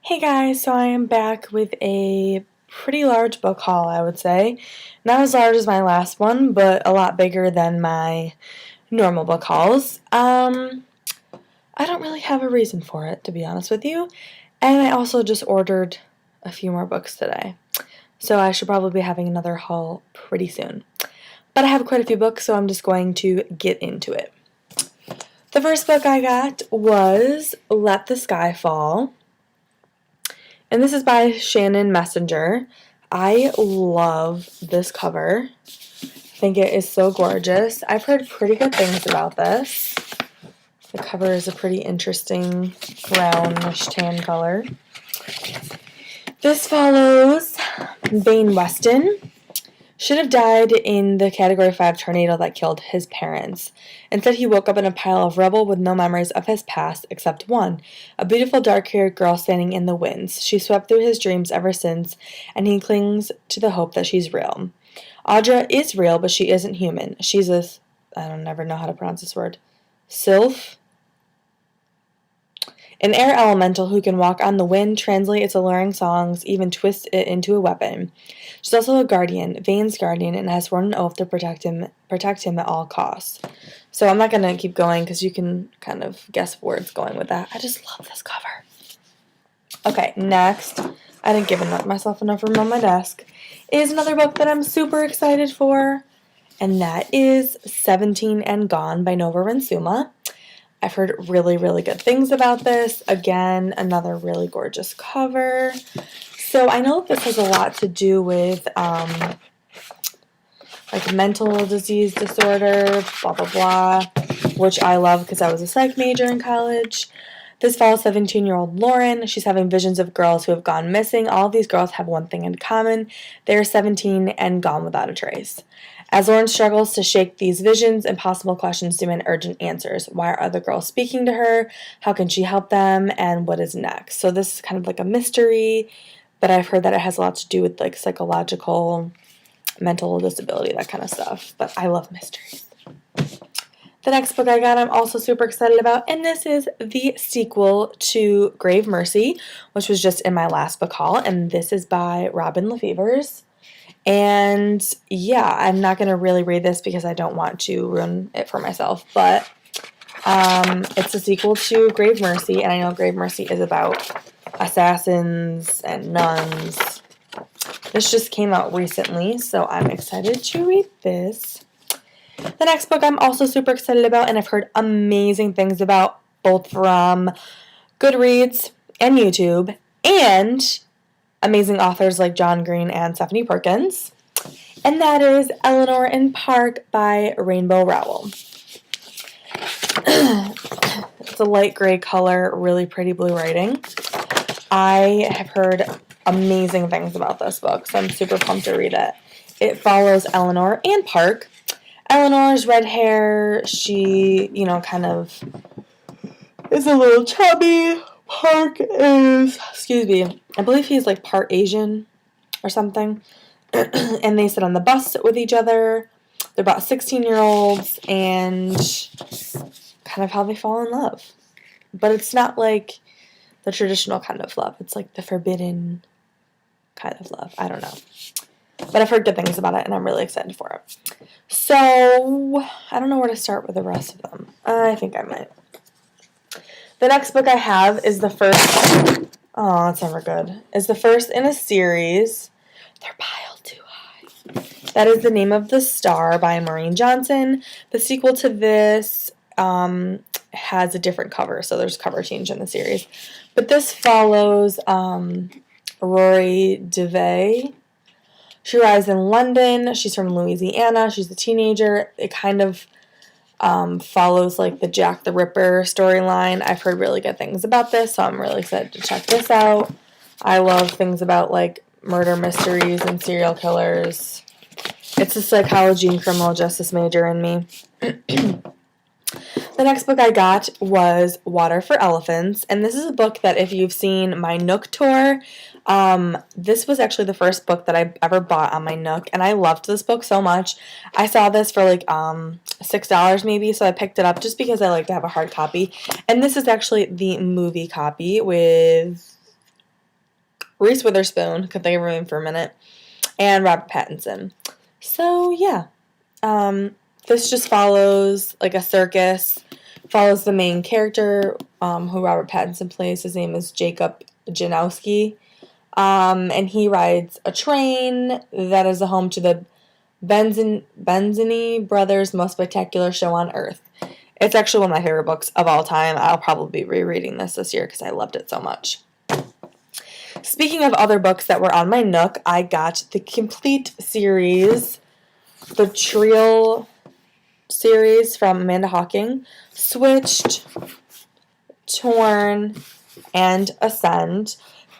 Hey guys, so I am back with a pretty large book haul, I would say. Not as large as my last one, but a lot bigger than my normal book hauls. I don't really have a reason for it, to be honest with you. And I also just ordered a few more books today. So I should probably be having another haul pretty soon. But I have quite a few books, so I'm just going to get into it. The first book I got was Let the Sky Fall. And this is by Shannon Messenger. I love this cover. I think it is so gorgeous. I've heard pretty good things about this. The cover is a pretty interesting brownish tan color. This follows Bane Weston. Should have died in the Category 5 tornado that killed his parents. Instead, he woke up in a pile of rubble with no memories of his past except one, a beautiful dark-haired girl standing in the winds. She swept through his dreams ever since, and he clings to the hope that she's real. Audra is real, but she isn't human. She's I don't never know how to pronounce this word, sylph? An air elemental who can walk on the wind, translate its alluring songs, even twist it into a weapon. She's also a guardian, Vane's guardian, and has sworn an oath to protect him at all costs. So I'm not going to keep going because you can kind of guess where it's going with that. I just love this cover. Okay, next, I didn't give myself enough room on my desk, is another book that I'm super excited for, and that is 17 and Gone by Nova Rinsuma. I've heard really, really good things about this. Again, another really gorgeous cover. So I know this has a lot to do with like mental disease disorder, blah, blah, blah, which I love because I was a psych major in college. This follows 17-year-old Lauren. She's having visions of girls who have gone missing. All of these girls have one thing in common. They're 17 and gone without a trace. As Lauren struggles to shake these visions, impossible questions demand urgent answers. Why are other girls speaking to her? How can she help them? And what is next? So this is kind of like a mystery, but I've heard that it has a lot to do with like psychological, mental disability, that kind of stuff. But I love mysteries. The next book I got I'm also super excited about, and this is the sequel to Grave Mercy, which was just in my last book haul, and this is by Robin Lefevers. And yeah, I'm not going to really read this because I don't want to ruin it for myself, but it's a sequel to Grave Mercy, and I know Grave Mercy is about assassins and nuns. This just came out recently, so I'm excited to read this. The next book I'm also super excited about, and I've heard amazing things about, both from Goodreads and YouTube, and amazing authors like John Green and Stephanie Perkins, and that is Eleanor in Park by Rainbow Rowell. It's a light gray color, really pretty blue writing. I have heard amazing things about this book, so I'm super pumped to read it. It follows Eleanor and Park. Eleanor's red hair, she, kind of is a little chubby. Park is, I believe he's like part Asian or something. And they sit on the bus with each other. They're about 16-year-olds, and kind of how they fall in love. But it's not like the traditional kind of love. It's like the forbidden kind of love. I don't know. But I've heard good things about it, and I'm really excited for it. So, I don't know where to start with the rest of them. I think I might. The next book I have is the first... Oh, that's never good. Is the first in a series. They're piled too high. That is The Name of the Star by Maureen Johnson. The sequel to this has a different cover, so there's cover change in the series. But this follows Rory DeVay. She arrives in London. She's from Louisiana. She's a teenager. It kind of follows like the Jack the Ripper storyline. I've heard really good things about this, so I'm really excited to check this out. I love things about like murder mysteries and serial killers. It's a psychology and criminal justice major in me. The next book I got was Water for Elephants, and this is a book that if you've seen my Nook tour, this was actually the first book that I ever bought on my Nook, and I loved this book so much. I saw this for like $6 maybe, so I picked it up just because I like to have a hard copy. And this is actually the movie copy with Reese Witherspoon, couldn't think of her name for a minute, and Robert Pattinson. So, yeah. This just follows, like, a circus, follows the main character, who Robert Pattinson plays. His name is Jacob Janowski, and he rides a train that is the home to the Benzini Brothers' most spectacular show on Earth. It's actually one of my favorite books of all time. I'll probably be rereading this year because I loved it so much. Speaking of other books that were on my Nook, I got the complete series, the Trio series from Amanda Hawking, Switched, Torn, and Ascend.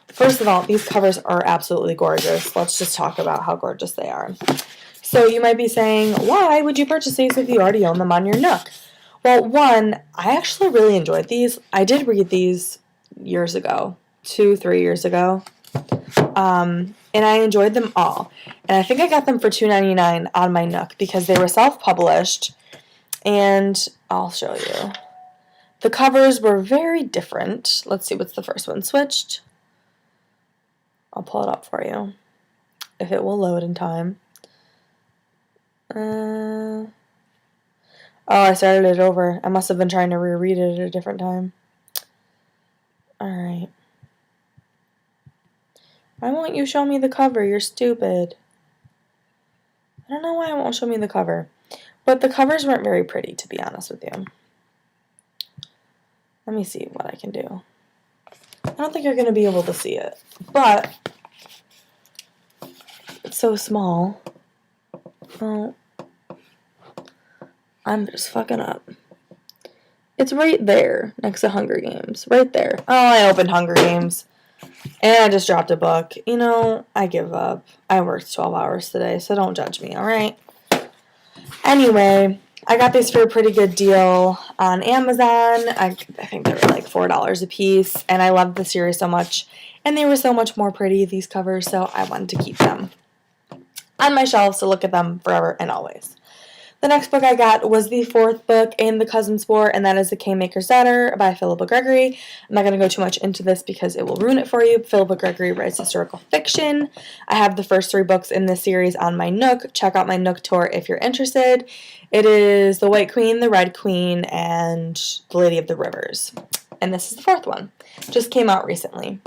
First of all, these covers are absolutely gorgeous. Let's just talk about how gorgeous they are. So you might be saying, why would you purchase these if you already own them on your Nook? Well, one, I actually really enjoyed these. I did read these years ago, 2-3 years ago, and I enjoyed them all. And I think I got them for $2.99 on my Nook because they were self-published, and I'll show you. The covers were very different. Let's see, what's the first one? Switched. I'll pull it up for you if it will load in time. Oh, I started it over. I must have been trying to reread it at a different time. Alright. Why won't you show me the cover? You're stupid. I don't know why it won't show me the cover. But the covers weren't very pretty, to be honest with you. Let me see what I can do. I don't think you're going to be able to see it. But it's so small. Oh. I'm just fucking up. It's right there, next to Hunger Games. Right there. Oh, I opened Hunger Games. And I just dropped a book. You know, I give up. I worked 12 hours today, so don't judge me, alright? Anyway, I got these for a pretty good deal on Amazon. I think they were like $4 a piece. And I loved the series so much. And they were so much more pretty, these covers, so I wanted to keep them on my shelves to look at them forever and always. The next book I got was the fourth book in the Cousins War, and that is The Kingmaker's Daughter by Philippa Gregory. I'm not going to go too much into this because it will ruin it for you. Philippa Gregory writes historical fiction. I have the first 3 books in this series on my Nook. Check out my Nook tour if you're interested. It is The White Queen, The Red Queen, and The Lady of the Rivers. And this is the 4th one. Just came out recently.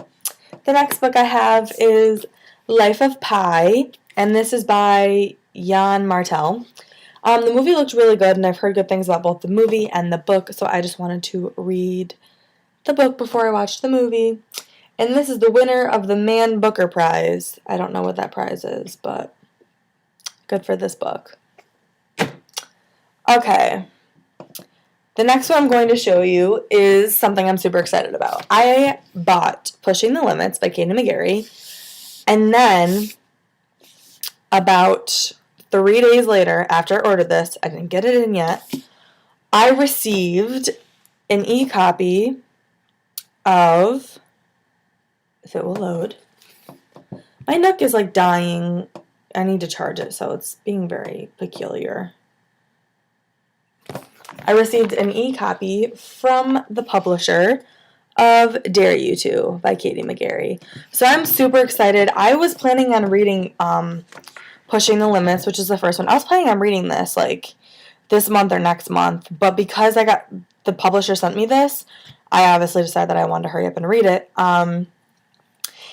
The next book I have is Life of Pi, and this is by Jan Martel. The movie looked really good, and I've heard good things about both the movie and the book, so I just wanted to read the book before I watched the movie. And this is the winner of the Man Booker Prize. I don't know what that prize is, but good for this book. Okay. The next one I'm going to show you is something I'm super excited about. I bought Pushing the Limits by Katie McGarry, and then about 3 days later, after I ordered this, I didn't get it in yet, I received an e-copy of, if it will load, my Nook is like dying. I need to charge it, so it's being very peculiar. I received an e-copy from the publisher of Dare You To by Katie McGarry. So I'm super excited. I was planning on reading Pushing the Limits, which is the first one. I was planning on reading this, like, this month or next month, but because the publisher sent me this, I obviously decided that I wanted to hurry up and read it. And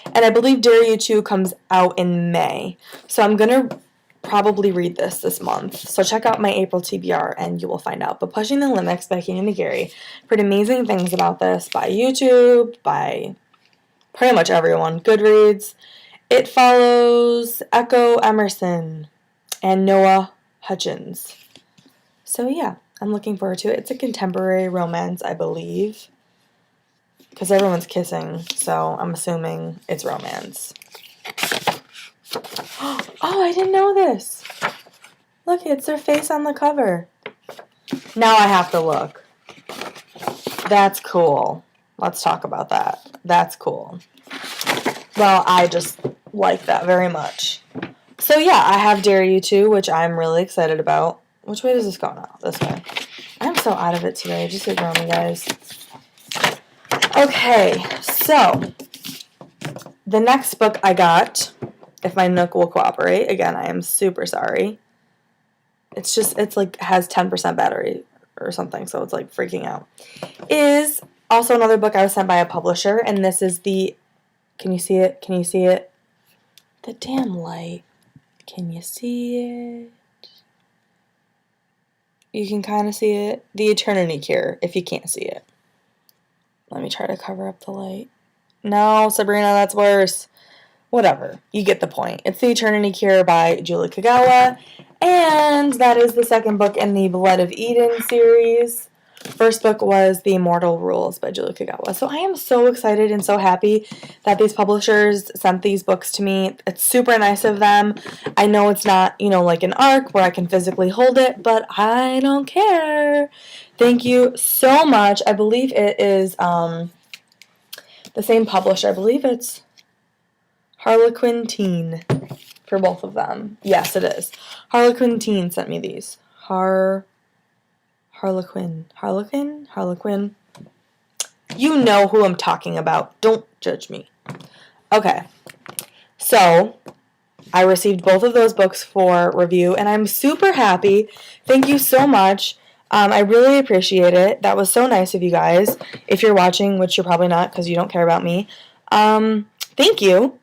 I believe Dare You To comes out in May, so I'm going to probably read this month. So check out my April TBR, and you will find out. But Pushing the Limits by Katie McGarry. Heard amazing things about this by YouTube, by pretty much everyone. Goodreads. It follows Echo Emerson and Noah Hutchins. So yeah, I'm looking forward to it. It's a contemporary romance, I believe, because everyone's kissing, so I'm assuming it's romance. Oh, I didn't know this. Look, it's their face on the cover. Now I have to look. That's cool. Let's talk about that. That's cool. Well, I just like that very much. So yeah, I have Dare You To, which I'm really excited about. Which way does this go now? This way. I'm so out of it today. Just ignore me, guys. Okay, so the next book I got, if my Nook will cooperate, again, I am super sorry. It's like has 10% battery or something, so it's like freaking out. Is also another book I was sent by a publisher, and this is the, can you see it? Can you see it? The damn light. Can you see it? You can kind of see it. The Eternity Cure, if you can't see it. Let me try to cover up the light. No, Sabrina, that's worse. Whatever. You get the point. It's The Eternity Cure by Julie Kagawa, and that is the second book in the Blood of Eden series. First book was The Immortal Rules by Julie Kagawa. So I am so excited and so happy that these publishers sent these books to me. It's super nice of them. I know it's not, like an ARC where I can physically hold it, but I don't care. Thank you so much. I believe it is the same publisher. I believe it's Harlequin Teen for both of them. Yes, it is. Harlequin Teen sent me these. Harlequin. You know who I'm talking about. Don't judge me. Okay. So, I received both of those books for review, and I'm super happy. Thank you so much. I really appreciate it. That was so nice of you guys. If you're watching, which you're probably not because you don't care about me, thank you.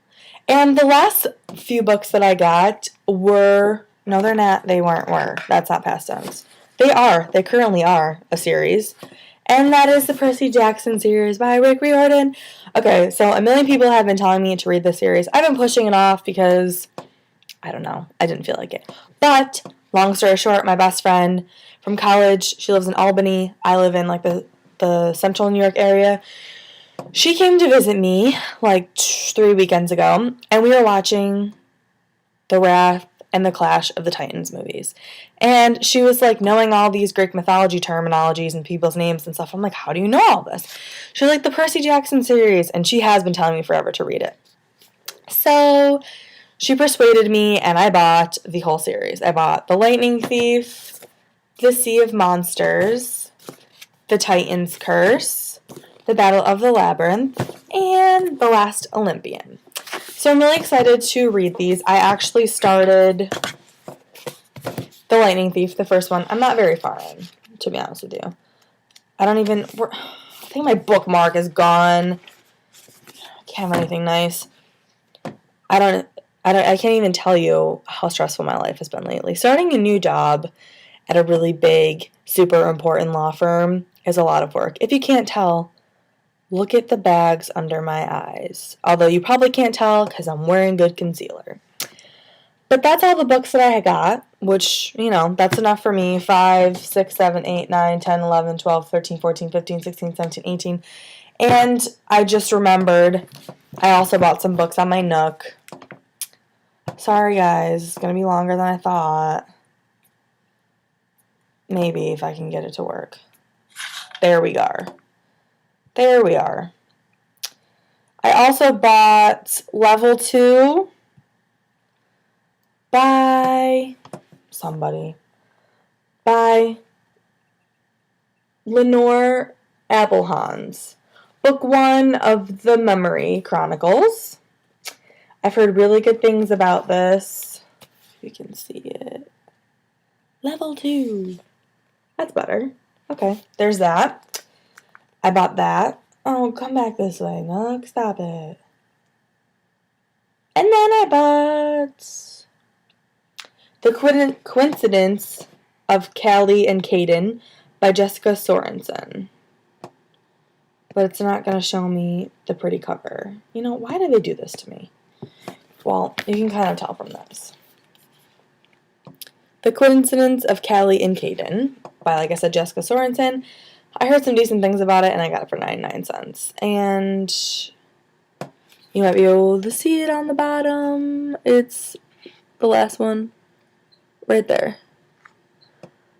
And the last few books that I got were, no, they're not, they were. That's not past tense. They currently are a series. And that is the Percy Jackson series by Rick Riordan. Okay, so a million people have been telling me to read this series. I've been pushing it off because, I don't know, I didn't feel like it. But, long story short, my best friend from college, she lives in Albany. I live in like the central New York area. She came to visit me like 3 weekends ago, and we were watching The Wrath and the Clash of the Titans movies. And she was like knowing all these Greek mythology terminologies and people's names and stuff. I'm like, how do you know all this? She's like, the Percy Jackson series, and she has been telling me forever to read it. So she persuaded me, and I bought the whole series. I bought The Lightning Thief, The Sea of Monsters, The Titan's Curse, The Battle of the Labyrinth, and The Last Olympian. So I'm really excited to read these. I actually started The Lightning Thief, the first one. I'm not very far in, to be honest with you. I think my bookmark is gone. I can't have anything nice. I can't even tell you how stressful my life has been lately. Starting a new job at a really big, super important law firm is a lot of work. If you can't tell, look at the bags under my eyes. Although you probably can't tell because I'm wearing good concealer. But that's all the books that I got, which, that's enough for me. 5, 6, 7, 8, 9, 10, 11, 12, 13, 14, 15, 16, 17, 18. And I just remembered I also bought some books on my Nook. Sorry, guys. It's going to be longer than I thought. Maybe if I can get it to work. There we are. I also bought Level 2 by Lenore Applehans. Book 1 of the Memory Chronicles. I've heard really good things about this. You can see it. Level 2. That's better. Okay, there's that. I bought that. Oh, come back this way. No, stop it. And then I bought The Coincidence of Callie and Caden by Jessica Sorensen. But it's not going to show me the pretty cover. Why do they do this to me? Well, you can kind of tell from this. The Coincidence of Callie and Caden by, like I said, Jessica Sorensen. I heard some decent things about it, and I got it for 99 cents. And you might be able to see it on the bottom. It's the last one right there.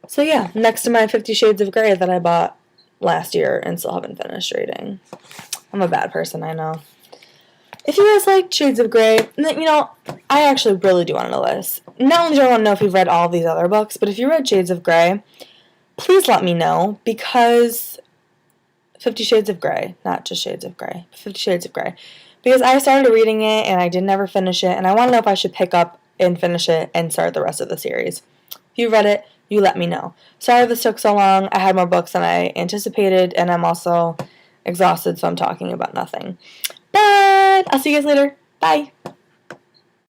So yeah, next to my 50 Shades of Grey that I bought last year and still haven't finished reading. I'm a bad person, I know. If you guys like Shades of Grey, I actually really do want to know this. Not only do I want to know if you've read all of these other books, but if you read Shades of Grey, please let me know, because 50 Shades of Grey, not just Shades of Grey, 50 Shades of Grey, because I started reading it and I didn't ever finish it, and I want to know if I should pick up and finish it and start the rest of the series. If you read it, you let me know. Sorry this took so long. I had more books than I anticipated, and I'm also exhausted, so I'm talking about nothing. But I'll see you guys later. Bye.